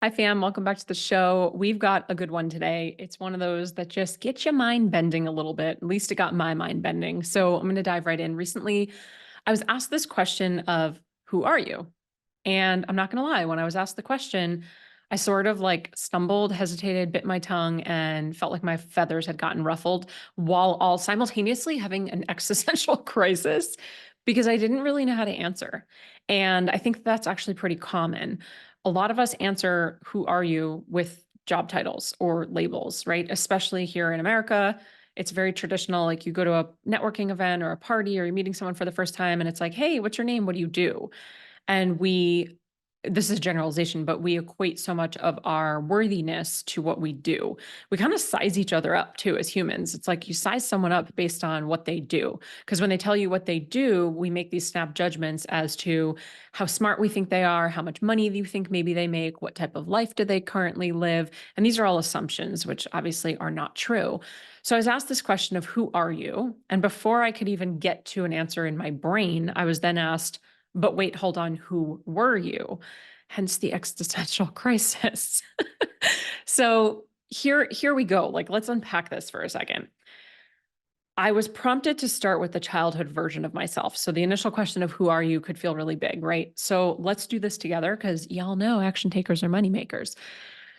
Hi, fam. Welcome back to the show. We've got a good one today. It's one of those that just gets your mind bending a little bit. At least it got my mind bending. So I'm going to dive right in. Recently, I was asked this question of, who are you? And I'm not going to lie, when I was asked the question, I sort of like stumbled, hesitated, bit my tongue, and felt like my feathers had gotten ruffled while all simultaneously having an existential crisis because I didn't really know how to answer. And I think that's actually pretty common. A lot of us answer, who are you, with job titles or labels, right? Especially here in America. It's very traditional. Like you go to a networking event or a party or you're meeting someone for the first time and it's like, hey, what's your name? What do you do? And this is generalization, but we equate so much of our worthiness to what we do. We kind of size each other up too as humans. It's like you size someone up based on what they do. Because when they tell you what they do, we make these snap judgments as to how smart we think they are, how much money you think maybe they make, what type of life do they currently live. And these are all assumptions, which obviously are not true. So I was asked this question of, who are you? And before I could even get to an answer in my brain, I was then asked, but wait, hold on, who were you? Hence the existential crisis. So here we go. Like, let's unpack this for a second. I was prompted to start with the childhood version of myself. So the initial question of, who are you, could feel really big, right? So let's do this together because y'all know action takers are money makers.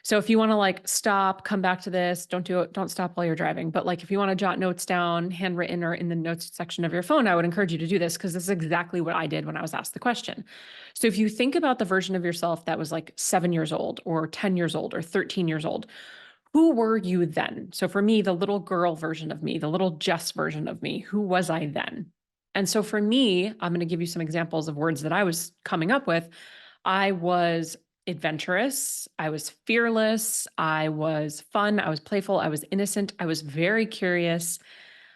So if you want to like stop, come back to this, don't do it, don't stop while you're driving. But like if you want to jot notes down, handwritten or in the notes section of your phone, I would encourage you to do this because this is exactly what I did when I was asked the question. So if you think about the version of yourself that was like 7 years old or 10 years old or 13 years old, who were you then? So for me, the little girl version of me, the little Jess version of me, who was I then? And so for me, I'm going to give you some examples of words that I was coming up with. I was adventurous. I was fearless. I was fun. I was playful. I was innocent. I was very curious.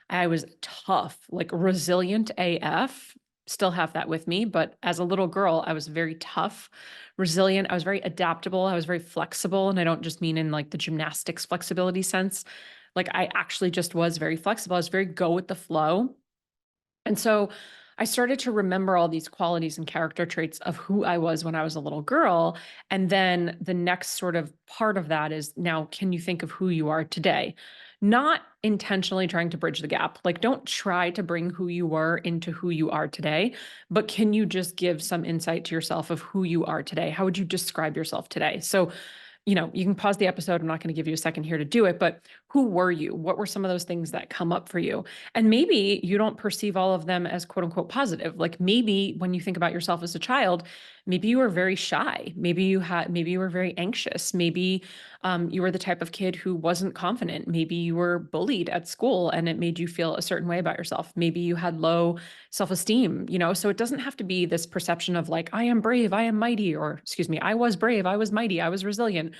I was tough, like resilient AF. Still have that with me. But as a little girl, I was very tough, resilient. I was very adaptable. I was very flexible. And I don't just mean in like the gymnastics flexibility sense. Like I actually just was very flexible. I was very go with the flow. And so I started to remember all these qualities and character traits of who I was when I was a little girl. And then the next sort of part of that is, now, can you think of who you are today? Not intentionally trying to bridge the gap. Like, don't try to bring who you were into who you are today, but can you just give some insight to yourself of who you are today? How would you describe yourself today? So, you can pause the episode. I'm not going to give you a second here to do it, but who were you? What were some of those things that come up for you? And maybe you don't perceive all of them as quote unquote positive. Like maybe when you think about yourself as a child, maybe you were very shy. Maybe you were very anxious. Maybe you were the type of kid who wasn't confident. Maybe you were bullied at school and it made you feel a certain way about yourself. Maybe you had low self-esteem, so it doesn't have to be this perception of like, I am brave, I am mighty, or excuse me, I was brave, I was mighty, I was resilient.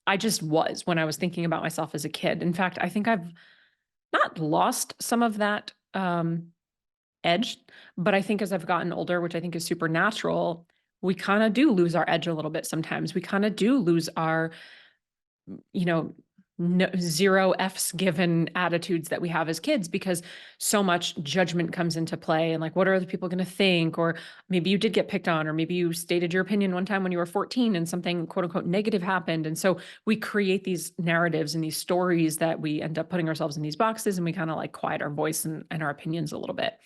I just was when I was thinking about myself as a kid. In fact, I think I've not lost some of that edge, but I think as I've gotten older, which I think is supernatural, we kind of do lose our edge a little bit sometimes. We kind of do lose our you know, no, zero F's given attitudes that we have as kids because so much judgment comes into play. And like, what are other people going to think? Or maybe you did get picked on, or maybe you stated your opinion one time when you were 14 and something quote unquote negative happened. And so we create these narratives and these stories that we end up putting ourselves in these boxes and we kind of like quiet our voice and our opinions a little bit.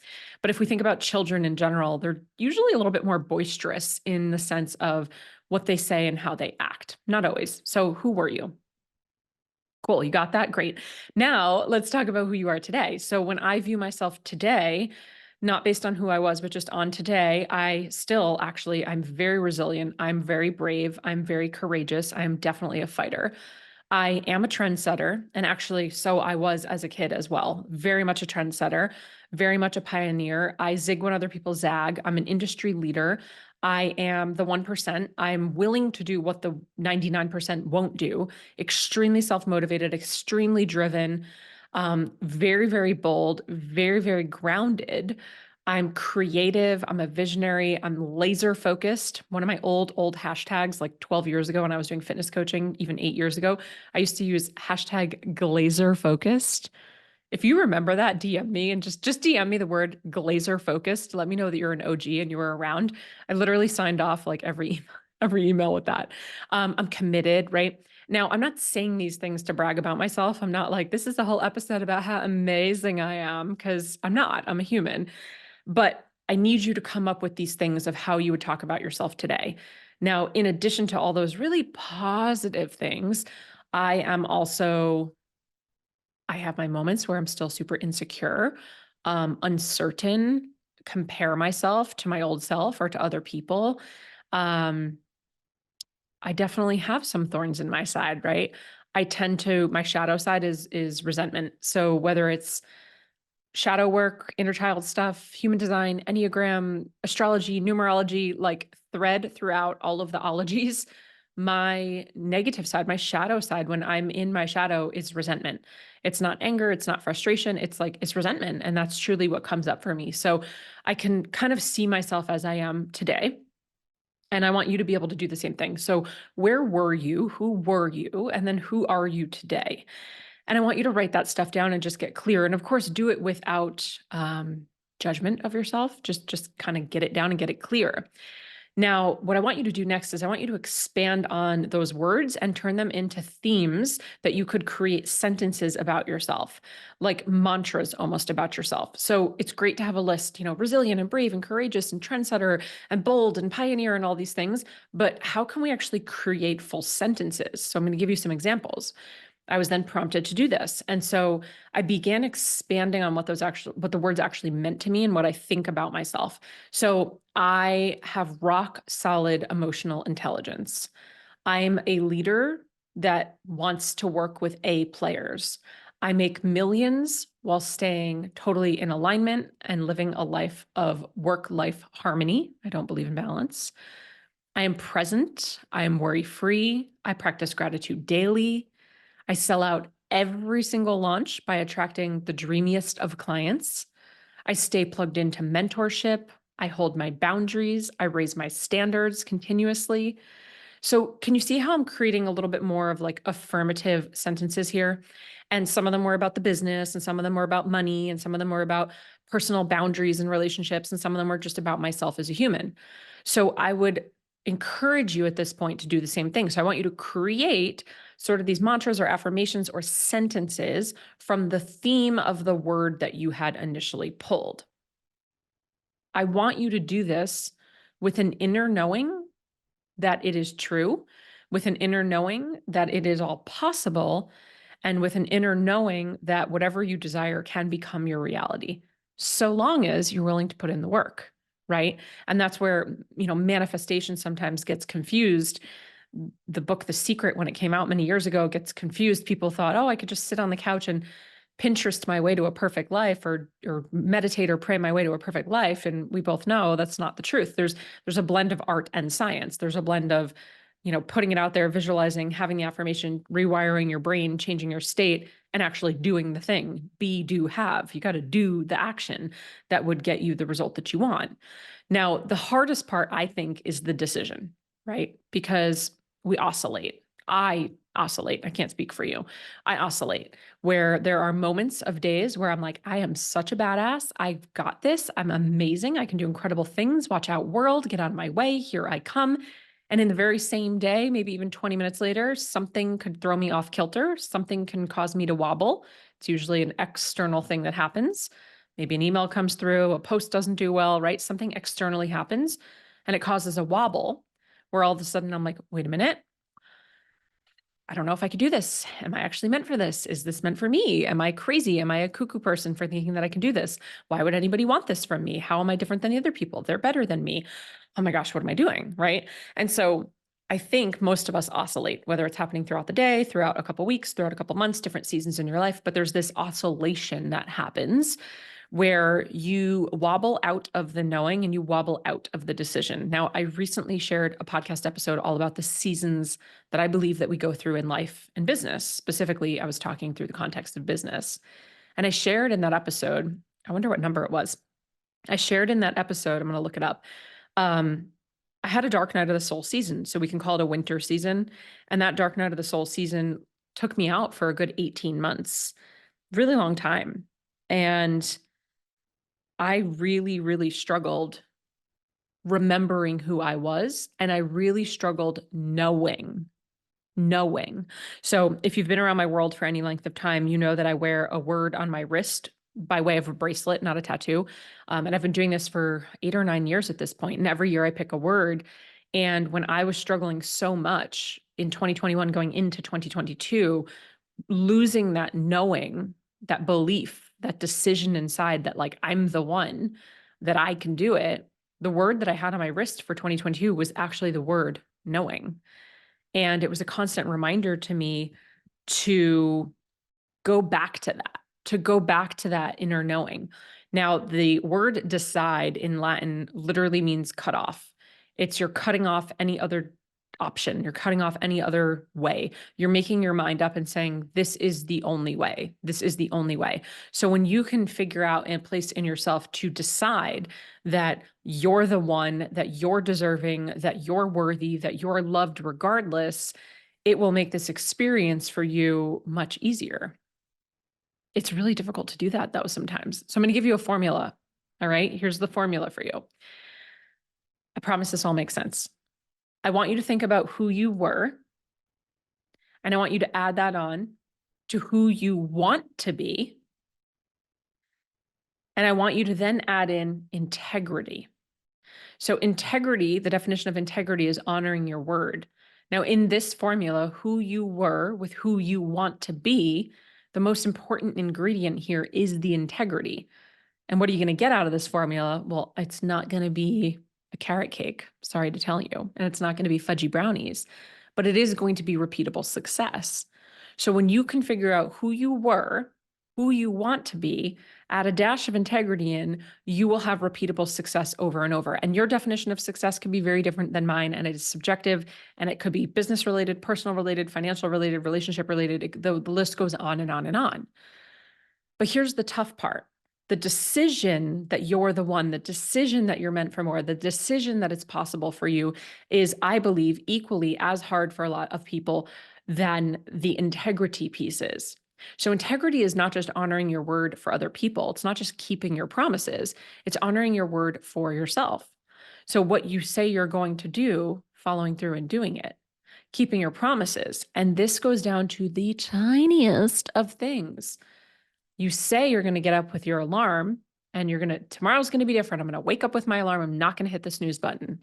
But if we think about children in general, they're usually a little bit more boisterous in the sense of what they say and how they act. Not always. So who were you? Cool, you got that? Great. Now let's talk about who you are today. So when I view myself today, not based on who I was, but just on today, I'm very resilient. I'm very brave. I'm very courageous. I'm definitely a fighter. I am a trendsetter. And actually, so I was as a kid as well. Very much a trendsetter, very much a pioneer. I zig when other people zag. I'm an industry leader. I am the 1%. I'm willing to do what the 99% won't do. Extremely self-motivated, extremely driven, very, very bold, very, very grounded. I'm creative. I'm a visionary. I'm laser focused. One of my old hashtags, like 12 years ago when I was doing fitness coaching, even 8 years ago, I used to use hashtag glazer focused. If you remember that, DM me and just DM me the word glazer focused. Let me know that you're an OG and you were around. I literally signed off like every email. every email with that. I'm committed, right? Now, I'm not saying these things to brag about myself. I'm not like, this is a whole episode about how amazing I am, because I'm not. I'm a human. But I need you to come up with these things of how you would talk about yourself today. Now, in addition to all those really positive things, I am also, I have my moments where I'm still super insecure, uncertain, compare myself to my old self or to other people. Um, I definitely have some thorns in my side, right? I tend to, my shadow side is resentment. So whether it's shadow work, inner child stuff, human design, Enneagram, astrology, numerology, like thread throughout all of the ologies, my negative side, my shadow side, when I'm in my shadow, is resentment. It's not anger, it's not frustration, it's like it's resentment. And that's truly what comes up for me. So I can kind of see myself as I am today. And I want you to be able to do the same thing. So, where were you? Who were you? And then who are you today? And I want you to write that stuff down and just get clear. And of course, do it without judgment of yourself. Just kind of get it down and get it clear. Now, what I want you to do next is I want you to expand on those words and turn them into themes that you could create sentences about yourself, like mantras almost about yourself. So it's great to have a list, resilient and brave and courageous and trendsetter and bold and pioneer and all these things. But how can we actually create full sentences? So I'm going to give you some examples. I was then prompted to do this. And so I began expanding on what the words actually meant to me and what I think about myself. So I have rock solid emotional intelligence. I'm a leader that wants to work with A players. I make millions while staying totally in alignment and living a life of work-life harmony. I don't believe in balance. I am present. I am worry-free. I practice gratitude daily. I sell out every single launch by attracting the dreamiest of clients. I stay plugged into mentorship. I hold my boundaries. I raise my standards continuously. So, can you see how I'm creating a little bit more of like affirmative sentences here? And some of them were about the business, and some of them were about money, and some of them were about personal boundaries and relationships, and some of them were just about myself as a human. So, I would encourage you at this point to do the same thing. So, I want you to create sort of these mantras or affirmations or sentences from the theme of the word that you had initially pulled. I want you to do this with an inner knowing that it is true, with an inner knowing that it is all possible, and with an inner knowing that whatever you desire can become your reality, so long as you're willing to put in the work, right? And that's where, manifestation sometimes gets confused. The book The Secret, when it came out many years ago, gets confused. People thought, oh, I could just sit on the couch and Pinterest my way to a perfect life, or meditate or pray my way to a perfect life. And we both know that's not the truth. There's a blend of art and science. There's a blend of, putting it out there, visualizing, having the affirmation, rewiring your brain, changing your state, and actually doing the thing. Be, do, have. You got to do the action that would get you the result that you want. Now, the hardest part, I think, is the decision, right? Because we oscillate. I oscillate. I can't speak for you. I oscillate where there are moments of days where I'm like, I am such a badass. I've got this. I'm amazing. I can do incredible things. Watch out, world. Get out of my way. Here I come. And in the very same day, maybe even 20 minutes later, something could throw me off kilter. Something can cause me to wobble. It's usually an external thing that happens. Maybe an email comes through, a post doesn't do well, right? Something externally happens and it causes a wobble where all of a sudden I'm like, wait a minute. I don't know if I could do this. Am I actually meant for this? Is this meant for me? Am I crazy? Am I a cuckoo person for thinking that I can do this? Why would anybody want this from me? How am I different than the other people? They're better than me. Oh my gosh, what am I doing? Right. And so I think most of us oscillate, whether it's happening throughout the day, throughout a couple of weeks, throughout a couple of months, different seasons in your life. But there's this oscillation that happens where you wobble out of the knowing and you wobble out of the decision. Now, I recently shared a podcast episode all about the seasons that I believe that we go through in life and business. Specifically, I was talking through the context of business. And I shared in that episode, I wonder what number it was. I shared in that episode, I'm going to look it up. I had a dark night of the soul season, so we can call it a winter season. And that dark night of the soul season took me out for a good 18 months, really long time. And I really, really struggled remembering who I was, and I really struggled knowing. So if you've been around my world for any length of time, you know that I wear a word on my wrist by way of a bracelet, not a tattoo. And I've been doing this for 8 or 9 years at this point. And every year I pick a word. And when I was struggling so much in 2021, going into 2022, losing that knowing, that belief, that decision inside that like I'm the one, that I can do it, the word that I had on my wrist for 2022 was actually the word knowing. And it was a constant reminder to me to go back to that, to go back to that inner knowing. Now, the word decide in Latin literally means cut off. It's you're cutting off any other option. You're cutting off any other way. You're making your mind up and saying, this is the only way. This is the only way. So when you can figure out and place in yourself to decide that you're the one, that you're deserving, that you're worthy, that you're loved regardless, it will make this experience for you much easier. It's really difficult to do that though sometimes. So I'm going to give you a formula. All right, here's the formula for you. I promise this all makes sense. I want you to think about who you were, and I want you to add that on to who you want to be. And I want you to then add in integrity. So integrity, the definition of integrity is honoring your word. Now, in this formula, who you were with who you want to be, the most important ingredient here is the integrity. And what are you going to get out of this formula? Well, it's not going to be a carrot cake, sorry to tell you, and it's not going to be fudgy brownies, but it is going to be repeatable success. So when you can figure out who you were, who you want to be, add a dash of integrity in, you will have repeatable success over and over. And your definition of success can be very different than mine, and it is subjective, and it could be business related, personal related, financial related, relationship related. The list goes on and on and on. But here's the tough part. The decision that you're the one, the decision that you're meant for more, the decision that it's possible for you is, I believe, equally as hard for a lot of people than the integrity pieces. So integrity is not just honoring your word for other people. It's not just keeping your promises. It's honoring your word for yourself. So what you say you're going to do, following through and doing it, keeping your promises. And this goes down to the tiniest of things. You say you're going to get up with your alarm and tomorrow's going to be different. I'm going to wake up with my alarm. I'm not going to hit the snooze button.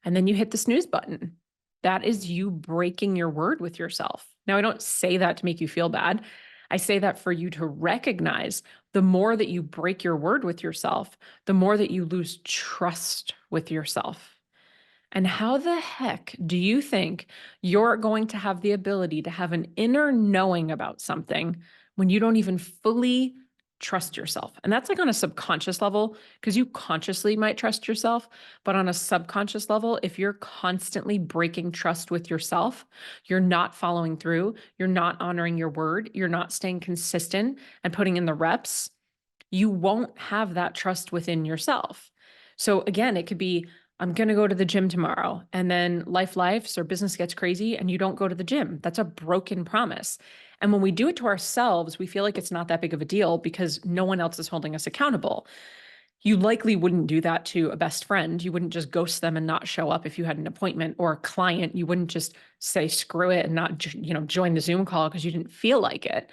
And then you hit the snooze button. That is you breaking your word with yourself. Now, I don't say that to make you feel bad. I say that for you to recognize the more that you break your word with yourself, the more that you lose trust with yourself. And how the heck do you think you're going to have the ability to have an inner knowing about something when you don't even fully trust yourself? And that's like on a subconscious level, because you consciously might trust yourself, but on a subconscious level, if you're constantly breaking trust with yourself, you're not following through, you're not honoring your word, you're not staying consistent and putting in the reps, you won't have that trust within yourself. So again, it could be, I'm going to go to the gym tomorrow, and then life or business gets crazy and you don't go to the gym. That's a broken promise. And when we do it to ourselves, we feel like it's not that big of a deal because no one else is holding us accountable. You likely wouldn't do that to a best friend. You wouldn't just ghost them and not show up if you had an appointment, or a client. You wouldn't just say, screw it, and not, join the Zoom call because you didn't feel like it.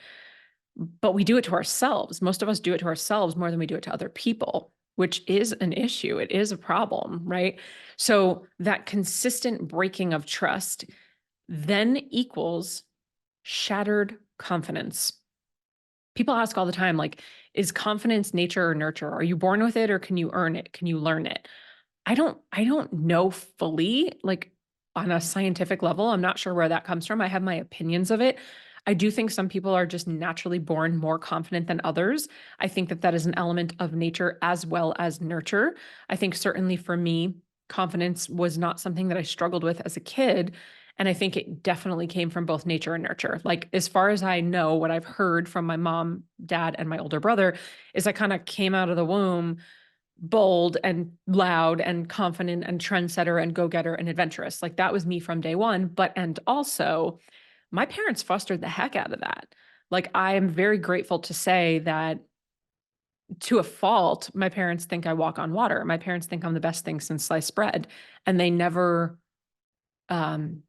But we do it to ourselves. Most of us do it to ourselves more than we do it to other people, which is an issue. It is a problem, right? So that consistent breaking of trust then equals shattered confidence. People ask all the time, like, is confidence nature or nurture? Are you born with it, or can you earn it? Can you learn it? I don't know fully, like on a scientific level. I'm not sure where that comes from. I have my opinions of it. I do think some people are just naturally born more confident than others. I think that is an element of nature as well as nurture. I think certainly for me, confidence was not something that I struggled with as a kid. And I think it definitely came from both nature and nurture. Like, as far as I know, what I've heard from my mom, dad, and my older brother is I kind of came out of the womb bold and loud and confident and trendsetter and go-getter and adventurous. Like, that was me from day one. And also my parents fostered the heck out of that. Like, I am very grateful to say that to a fault, my parents think I walk on water. My parents think I'm the best thing since sliced bread. And um,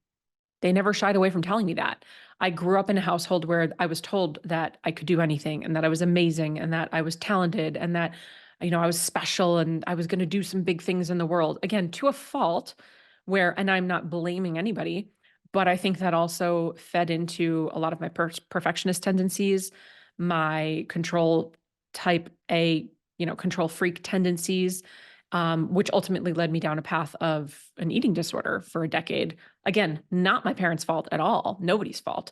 they never shied away from telling me that. I grew up in a household where I was told that I could do anything and that I was amazing and that I was talented and that, I was special and I was going to do some big things in the world. Again, to a fault and I'm not blaming anybody, but I think that also fed into a lot of my perfectionist tendencies, my control type A, control freak tendencies, which ultimately led me down a path of an eating disorder for a decade. Again, not my parents' fault at all, nobody's fault,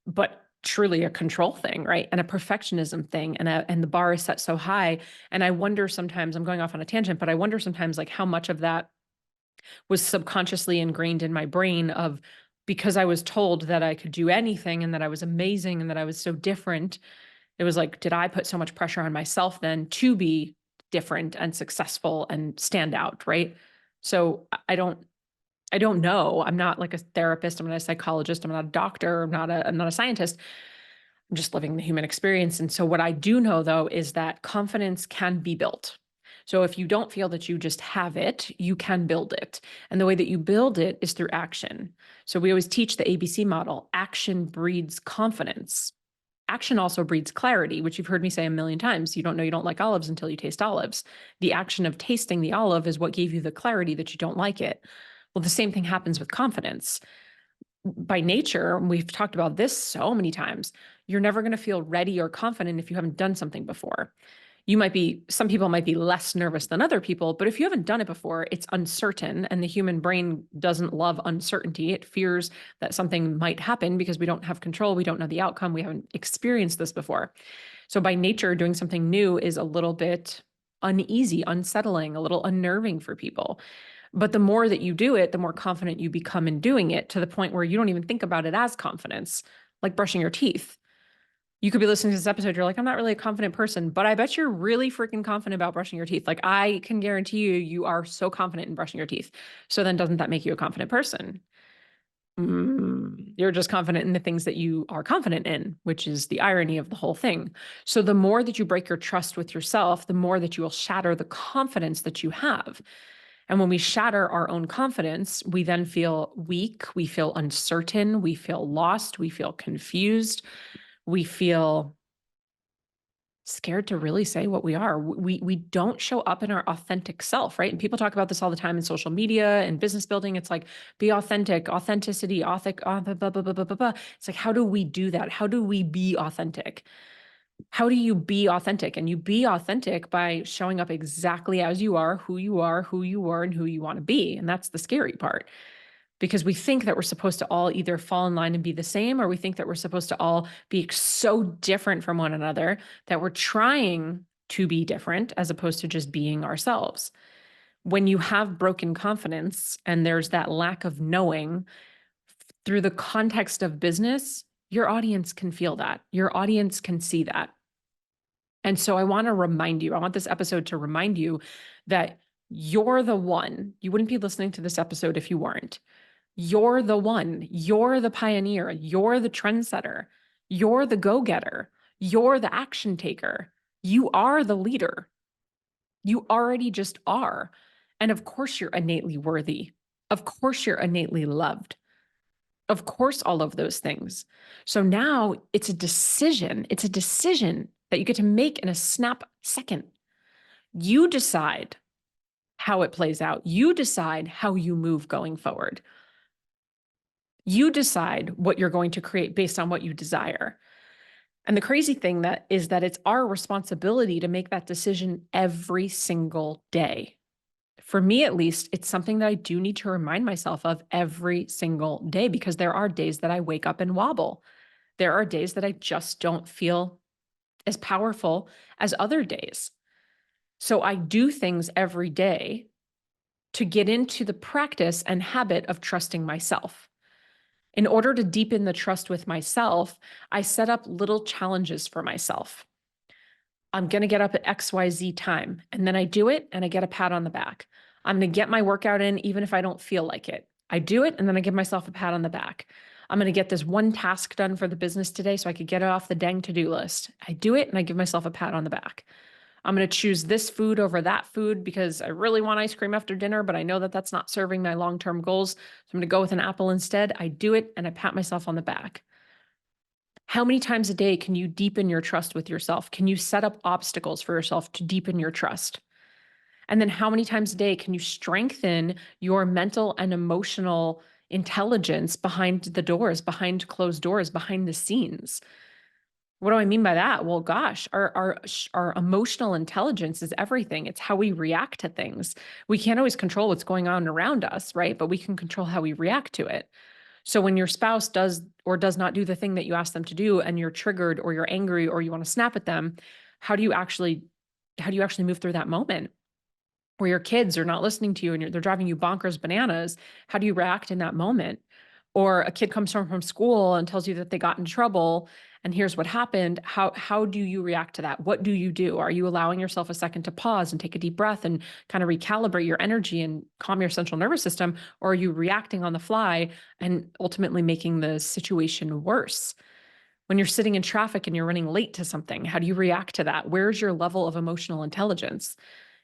but truly a control thing, right? And a perfectionism thing. And the bar is set so high. And I wonder sometimes, I'm going off on a tangent, but I wonder sometimes like how much of that was subconsciously ingrained in my brain of because I was told that I could do anything and that I was amazing and that I was so different. It was like, did I put so much pressure on myself then to be different and successful and stand out, right? So I don't know. I'm not like a therapist. I'm not a psychologist. I'm not a doctor. I'm not a scientist. I'm just living the human experience. And so what I do know though is that confidence can be built. So if you don't feel that you just have it, you can build it. And the way that you build it is through action. So we always teach the ABC model. Action breeds confidence. Action also breeds clarity, which you've heard me say a million times. You don't know you don't like olives until you taste olives. The action of tasting the olive is what gave you the clarity that you don't like it. Well, the same thing happens with confidence. By nature, and we've talked about this so many times, you're never going to feel ready or confident if you haven't done something before. Some people might be less nervous than other people, but if you haven't done it before, it's uncertain. And the human brain doesn't love uncertainty. It fears that something might happen because we don't have control. We don't know the outcome. We haven't experienced this before. So by nature, doing something new is a little bit uneasy, unsettling, a little unnerving for people. But the more that you do it, the more confident you become in doing it to the point where you don't even think about it as confidence, like brushing your teeth. You could be listening to this episode. You're like, I'm not really a confident person, but I bet you're really freaking confident about brushing your teeth. Like I can guarantee you are so confident in brushing your teeth. So then doesn't that make you a confident person? You're just confident in the things that you are confident in, which is the irony of the whole thing. So the more that you break your trust with yourself, the more that you will shatter the confidence that you have. And when we shatter our own confidence, we then feel weak, we feel uncertain, we feel lost, we feel confused, we feel scared to really say what we are. We don't show up in our authentic self, right? And people talk about this all the time in social media and business building. It's like, be authentic, authenticity, blah, blah, blah, blah, blah, blah, blah. It's like, how do we do that? How do we be authentic? How do you be authentic? And you be authentic by showing up exactly as you are, who you are, and who you want to be. And that's the scary part. Because we think that we're supposed to all either fall in line and be the same, or we think that we're supposed to all be so different from one another that we're trying to be different as opposed to just being ourselves. When you have broken confidence and there's that lack of knowing through the context of business, your audience can feel that. Your audience can see that. And so I want to remind you, I want this episode to remind you that you're the one. You wouldn't be listening to this episode if you weren't. You're the one. You're the pioneer. You're the trendsetter. You're the go-getter. You're the action taker. You are the leader. You already just are. And of course, you're innately worthy. Of course, you're innately loved. Of course, all of those things. So now it's a decision. It's a decision that you get to make in a snap second. You decide how it plays out. You decide how you move going forward. You decide what you're going to create based on what you desire. And the crazy thing is that it's our responsibility to make that decision every single day. For me, at least, it's something that I do need to remind myself of every single day because there are days that I wake up and wobble. There are days that I just don't feel as powerful as other days. So I do things every day to get into the practice and habit of trusting myself. In order to deepen the trust with myself, I set up little challenges for myself. I'm going to get up at XYZ time, and then I do it and I get a pat on the back. I'm going to get my workout in even if I don't feel like it. I do it and then I give myself a pat on the back. I'm going to get this one task done for the business today so I could get it off the dang to-do list. I do it and I give myself a pat on the back. I'm going to choose this food over that food because I really want ice cream after dinner, but I know that that's not serving my long-term goals. So I'm going to go with an apple instead. I do it and I pat myself on the back. How many times a day can you deepen your trust with yourself? Can you set up obstacles for yourself to deepen your trust? And then how many times a day can you strengthen your mental and emotional intelligence behind the doors, behind closed doors, behind the scenes? What do I mean by that? Well, gosh, our emotional intelligence is everything. It's how we react to things. We can't always control what's going on around us, right? But we can control how we react to it. So when your spouse does or does not do the thing that you ask them to do and you're triggered or you're angry or you want to snap at them, how do you actually move through that moment? Or your kids are not listening to you and they're driving you bonkers bananas. How do you react in that moment? Or a kid comes home from school and tells you that they got in trouble and here's what happened. How do you react to that? What do you do? Are you allowing yourself a second to pause and take a deep breath and kind of recalibrate your energy and calm your central nervous system? Or are you reacting on the fly and ultimately making the situation worse? When you're sitting in traffic and you're running late to something, how do you react to that? Where's your level of emotional intelligence?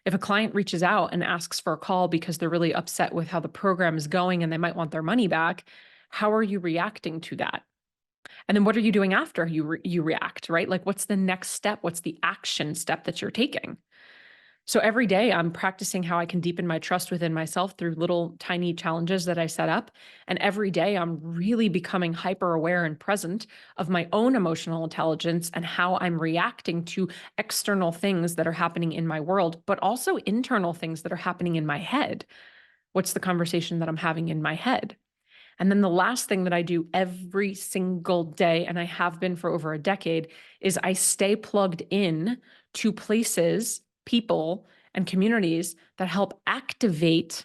If a client reaches out and asks for a call because they're really upset with how the program is going and they might want their money back, how are you reacting to that? And then what are you doing after you react, right? Like what's the next step? What's the action step that you're taking? So every day I'm practicing how I can deepen my trust within myself through little tiny challenges that I set up. And every day I'm really becoming hyper aware and present of my own emotional intelligence and how I'm reacting to external things that are happening in my world, but also internal things that are happening in my head. What's the conversation that I'm having in my head? And then the last thing that I do every single day, and I have been for over a decade, is I stay plugged in to places, people, and communities that help activate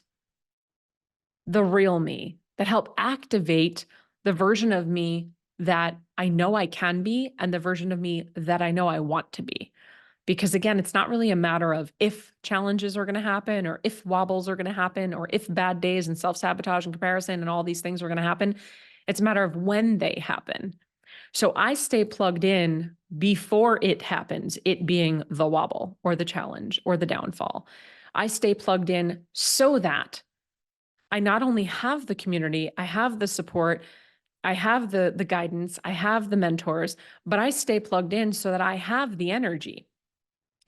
the real me, that help activate the version of me that I know I can be and the version of me that I know I want to be. Because again, it's not really a matter of if challenges are going to happen or if wobbles are going to happen or if bad days and self-sabotage and comparison and all these things are going to happen. It's a matter of when they happen. So I stay plugged in before it happens, it being the wobble or the challenge or the downfall. I stay plugged in so that I not only have the community, I have the support, I have the guidance, I have the mentors, but I stay plugged in so that I have the energy.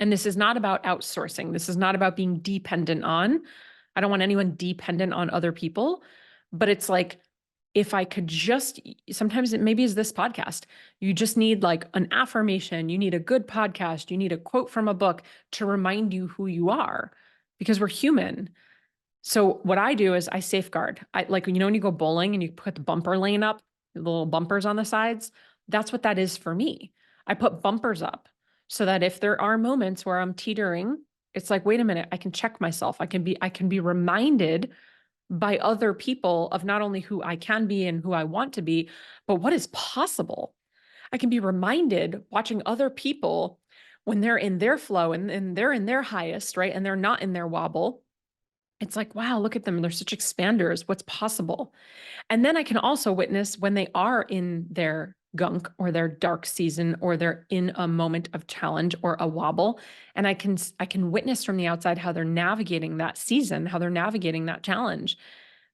And this is not about outsourcing. This is not about being dependent on. I don't want anyone dependent on other people, but it's like, if I could just, sometimes it maybe is this podcast. You just need like an affirmation. You need a good podcast. You need a quote from a book to remind you who you are because we're human. So what I do is I safeguard. I like, when you go bowling and you put the bumper lane up, the little bumpers on the sides, that's what that is for me. I put bumpers up so that if there are moments where I'm teetering, it's like, wait a minute, I can check myself. I can be reminded by other people of not only who I can be and who I want to be, but what is possible. I can be reminded watching other people when they're in their flow and they're in their highest, right? And they're not in their wobble. It's like, wow, look at them. They're such expanders. What's possible? And then I can also witness when they are in their gunk or their dark season or they're in a moment of challenge or a wobble. And I can witness from the outside how they're navigating that season, how they're navigating that challenge.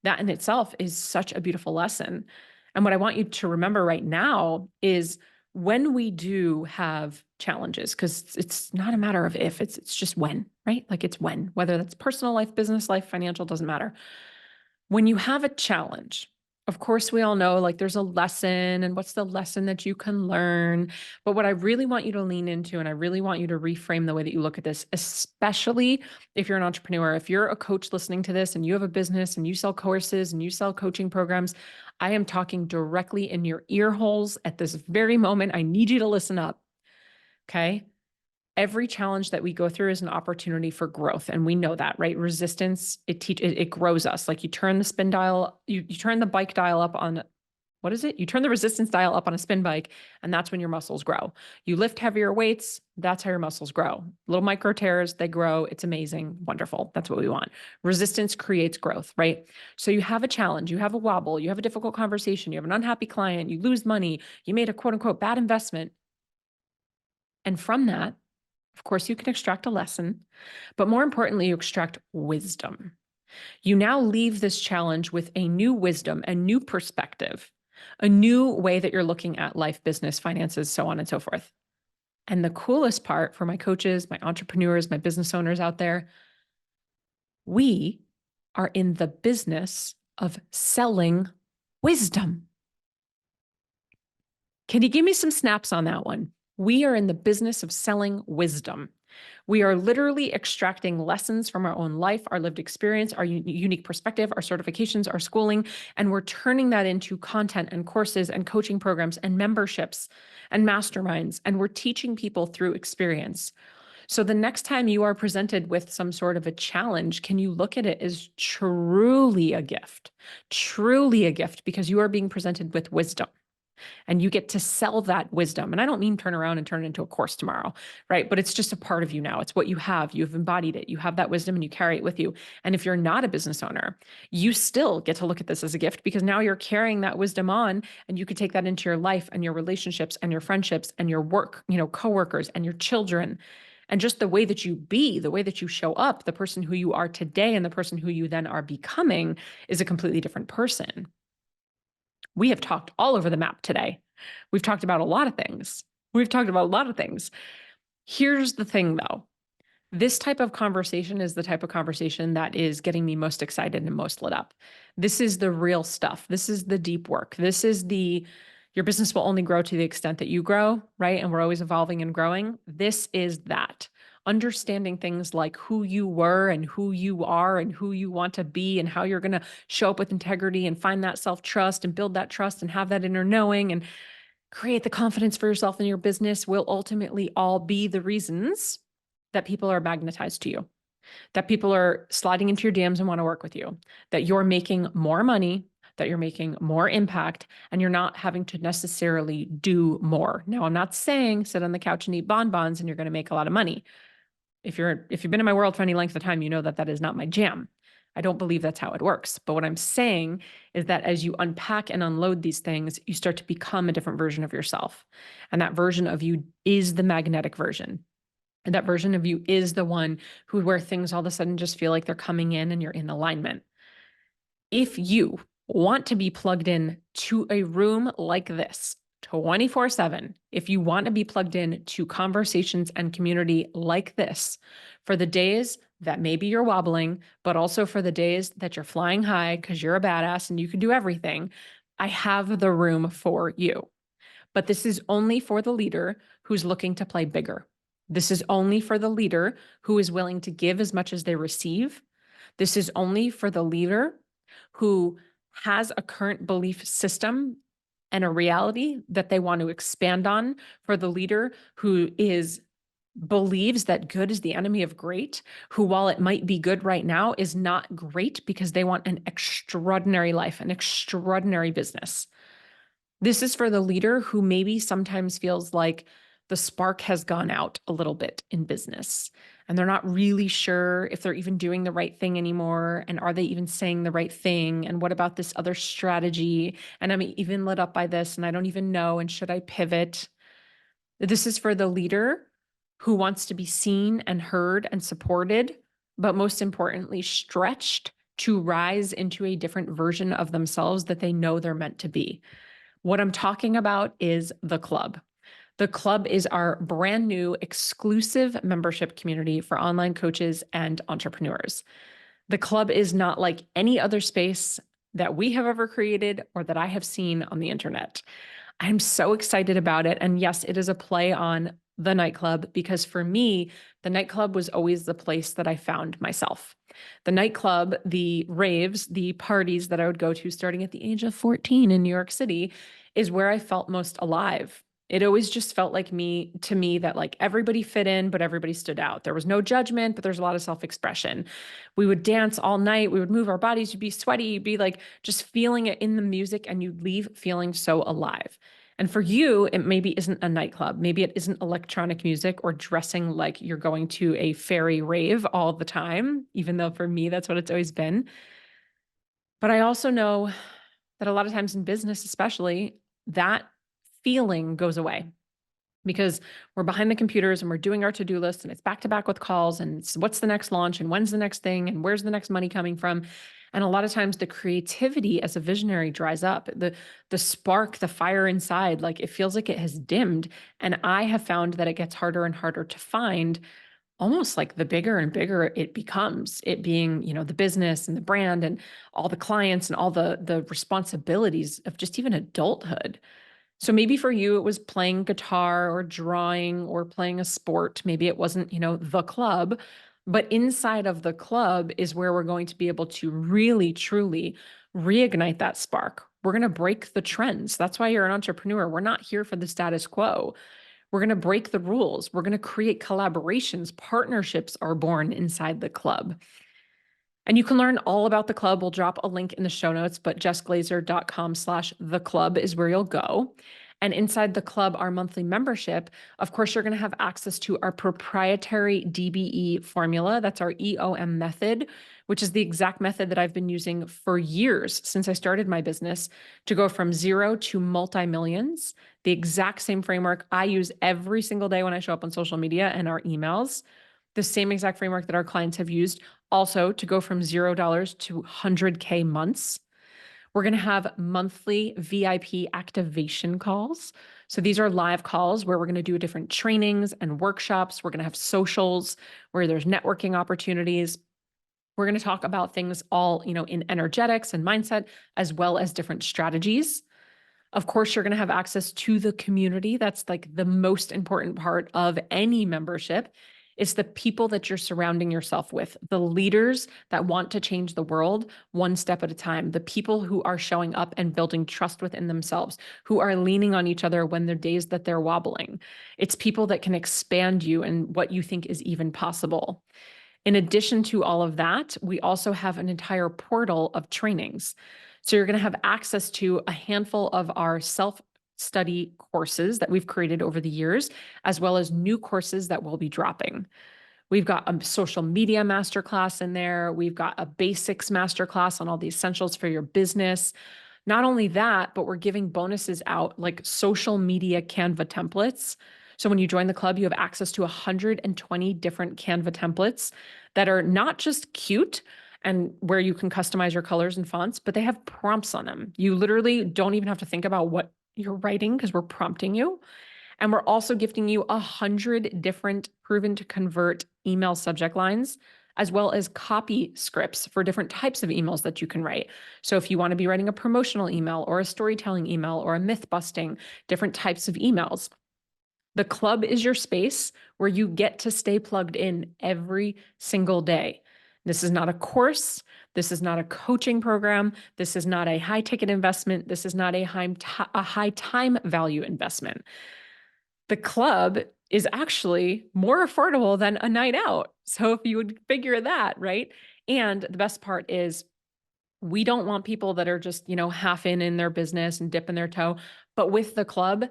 That in itself is such a beautiful lesson. And what I want you to remember right now is when we do have challenges, because it's not a matter of if, it's just when, right? Like it's when, whether that's personal life, business life, financial, doesn't matter. When you have a challenge, of course, we all know like there's a lesson and what's the lesson that you can learn. But what I really want you to lean into, and I really want you to reframe the way that you look at this, especially if you're an entrepreneur, if you're a coach listening to this and you have a business and you sell courses and you sell coaching programs, I am talking directly in your ear holes at this very moment. I need you to listen up. Okay. Every challenge that we go through is an opportunity for growth. And we know that, right? Resistance, it grows us. Like you turn the spin dial, you turn the bike dial up on, what is it? You turn the resistance dial up on a spin bike, and that's when your muscles grow. You lift heavier weights, that's how your muscles grow. Little micro tears, they grow. It's amazing, wonderful. That's what we want. Resistance creates growth, right? So you have a challenge, you have a wobble, you have a difficult conversation, you have an unhappy client, you lose money, you made a quote unquote bad investment. And from that, Of course, you can extract a lesson, but more importantly, you extract wisdom. You now leave this challenge with a new wisdom, a new perspective, a new way that you're looking at life, business, finances, so on and so forth. And the coolest part for my coaches, my entrepreneurs, my business owners out there, we are in the business of selling wisdom. Can you give me some snaps on that one? We are in the business of selling wisdom. We are literally extracting lessons from our own life, our lived experience, our unique perspective, our certifications, our schooling, and we're turning that into content and courses and coaching programs and memberships and masterminds. And we're teaching people through experience. So the next time you are presented with some sort of a challenge, can you look at it as truly a gift because you are being presented with wisdom. And you get to sell that wisdom. And I don't mean turn around and turn it into a course tomorrow, right? But it's just a part of you now. It's what you have. You've embodied it. You have that wisdom and you carry it with you. And if you're not a business owner, you still get to look at this as a gift because now you're carrying that wisdom on and you could take that into your life and your relationships and your friendships and your work, coworkers and your children. And just the way that you be, the way that you show up, the person who you are today and the person who you then are becoming is a completely different person. We have talked all over the map today. We've talked about a lot of things. Here's the thing, though. This type of conversation is the type of conversation that is getting me most excited and most lit up. This is the real stuff. This is the deep work. Your business will only grow to the extent that you grow, right? And we're always evolving and growing. This is that. Understanding things like who you were and who you are and who you want to be and how you're going to show up with integrity and find that self-trust and build that trust and have that inner knowing and create the confidence for yourself in your business will ultimately all be the reasons that people are magnetized to you, that people are sliding into your DMs and want to work with you, that you're making more money, that you're making more impact, and you're not having to necessarily do more. Now, I'm not saying sit on the couch and eat bonbons and you're going to make a lot of money. If you've been in my world for any length of time, you know that that is not my jam. I don't believe that's how it works. But what I'm saying is that as you unpack and unload these things, you start to become a different version of yourself. And that version of you is the magnetic version. And that version of you is the one where things all of a sudden just feel like they're coming in and you're in alignment. If you want to be plugged in to a room like this 24/7, if you want to be plugged in to conversations and community like this for the days that maybe you're wobbling, but also for the days that you're flying high because you're a badass and you can do everything, I have the room for you. But this is only for the leader who's looking to play bigger. This is only for the leader who is willing to give as much as they receive. This is only for the leader who has a current belief system and a reality that they want to expand on, for the leader who believes that good is the enemy of great, who, while it might be good right now, is not great because they want an extraordinary life, an extraordinary business. This is for the leader who maybe sometimes feels like the spark has gone out a little bit in business and they're not really sure if they're even doing the right thing anymore. And are they even saying the right thing? And what about this other strategy? And I'm even lit up by this and I don't even know. And should I pivot? This is for the leader who wants to be seen and heard and supported, but most importantly, stretched to rise into a different version of themselves that they know they're meant to be. What I'm talking about is the club. The club is our brand new exclusive membership community for online coaches and entrepreneurs. The club is not like any other space that we have ever created or that I have seen on the internet. I'm so excited about it. And yes, it is a play on the nightclub because for me, the nightclub was always the place that I found myself. The nightclub, the raves, the parties that I would go to starting at the age of 14 in New York City is where I felt most alive. It always just felt like to me that like everybody fit in, but everybody stood out. There was no judgment, but there's a lot of self-expression. We would dance all night. We would move our bodies. You'd be sweaty. You'd be like just feeling it in the music and you'd leave feeling so alive. And for you, it maybe isn't a nightclub. Maybe it isn't electronic music or dressing like you're going to a fairy rave all the time, even though for me, that's what it's always been. But I also know that a lot of times in business, especially, that feeling goes away. because we're behind the computers and we're doing our to-do list and it's back to back with calls and it's what's the next launch and when's the next thing and where's the next money coming from. And a lot of times the creativity as a visionary dries up. The spark, the fire inside, like it feels like it has dimmed. And I have found that it gets harder and harder to find, almost like the bigger and bigger it becomes, it being, the business and the brand and all the clients and all the responsibilities of just even adulthood. So maybe for you, it was playing guitar or drawing or playing a sport. Maybe it wasn't, the club, but inside of the club is where we're going to be able to really, truly reignite that spark. We're going to break the trends. That's why you're an entrepreneur. We're not here for the status quo. We're going to break the rules. We're going to create collaborations. Partnerships are born inside the club. And you can learn all about the club. We'll drop a link in the show notes, but jessglazer.com/the club is where you'll go. And inside the club, our monthly membership, of course, you're going to have access to our proprietary DBE formula. That's our EOM method, which is the exact method that I've been using for years since I started my business to go from zero to multi-millions. The exact same framework I use every single day when I show up on social media and our emails. The same exact framework that our clients have used also to go from $0 to 100K months. We're going to have monthly VIP activation calls. So these are live calls where we're going to do different trainings and workshops. We're going to have socials where there's networking opportunities. We're going to talk about things all, in energetics and mindset, as well as different strategies. Of course, you're going to have access to the community. That's like the most important part of any membership. It's the people that you're surrounding yourself with, the leaders that want to change the world one step at a time, the people who are showing up and building trust within themselves, who are leaning on each other when there are days that they're wobbling. It's people that can expand you and what you think is even possible. In addition to all of that, we also have an entire portal of trainings. So you're going to have access to a handful of our self-study courses that we've created over the years, as well as new courses that we'll be dropping. We've got a social media masterclass in there. We've got a basics masterclass on all the essentials for your business. Not only that, but we're giving bonuses out like social media Canva templates. So when you join the club, you have access to 120 different Canva templates that are not just cute and where you can customize your colors and fonts, but they have prompts on them. You literally don't even have to think about what you're writing because we're prompting you. And we're also gifting you 100 different proven to convert email subject lines, as well as copy scripts for different types of emails that you can write. So if you want to be writing a promotional email or a storytelling email or a myth busting, different types of emails. The club is your space where you get to stay plugged in every single day. This is not a course. This is not a coaching program. This is not a high ticket investment. This is not a high time value investment. The club is actually more affordable than a night out. So if you would figure that, right? And the best part is we don't want people that are just, half in their business and dipping their toe. But with the club,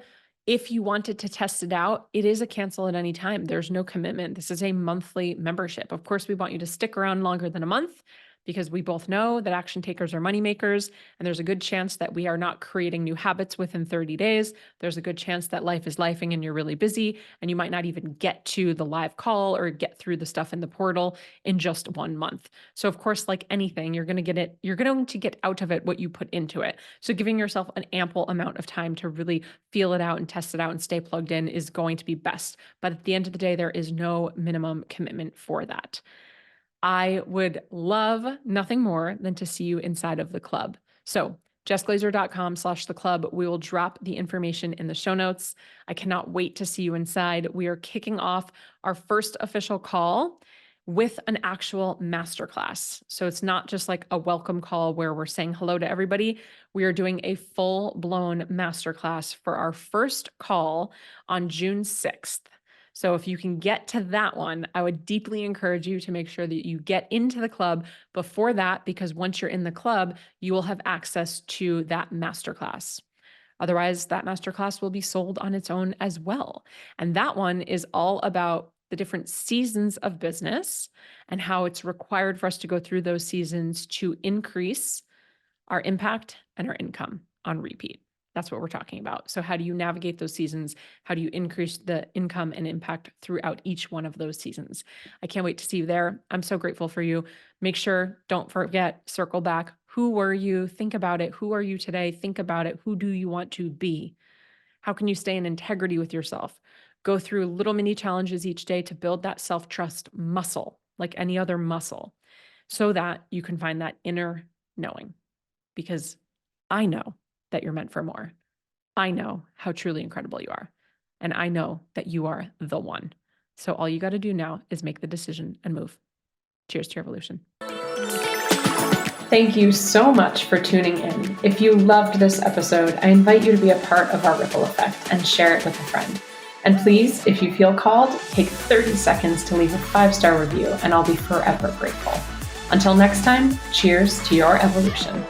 if you wanted to test it out, it is a cancel at any time. There's no commitment. This is a monthly membership. Of course, we want you to stick around longer than a month because we both know that action takers are money makers, and there's a good chance that we are not creating new habits within 30 days. There's a good chance that life is lifing and you're really busy, and you might not even get to the live call or get through the stuff in the portal in just 1 month. So of course, like anything, you're going to get out of it what you put into it. So giving yourself an ample amount of time to really feel it out and test it out and stay plugged in is going to be best. But at the end of the day, there is no minimum commitment for that. I would love nothing more than to see you inside of the club. So jessglazer.com/the club. We will drop the information in the show notes. I cannot wait to see you inside. We are kicking off our first official call with an actual masterclass. So it's not just like a welcome call where we're saying hello to everybody. We are doing a full-blown masterclass for our first call on June 6th. So if you can get to that one, I would deeply encourage you to make sure that you get into the club before that, because once you're in the club, you will have access to that masterclass. Otherwise, that masterclass will be sold on its own as well. And that one is all about the different seasons of business and how it's required for us to go through those seasons to increase our impact and our income on repeat. That's what we're talking about. So how do you navigate those seasons? How do you increase the income and impact throughout each one of those seasons? I can't wait to see you there. I'm so grateful for you. Make sure, don't forget, circle back. Who were you? Think about it. Who are you today? Think about it. Who do you want to be? How can you stay in integrity with yourself? Go through little mini challenges each day to build that self-trust muscle, like any other muscle, so that you can find that inner knowing. Because I know that you're meant for more. I know how truly incredible you are. And I know that you are the one. So all you got to do now is make the decision and move. Cheers to your evolution. Thank you so much for tuning in. If you loved this episode, I invite you to be a part of our ripple effect and share it with a friend. And please, if you feel called, take 30 seconds to leave a 5-star review, and I'll be forever grateful. Until next time, cheers to your evolution.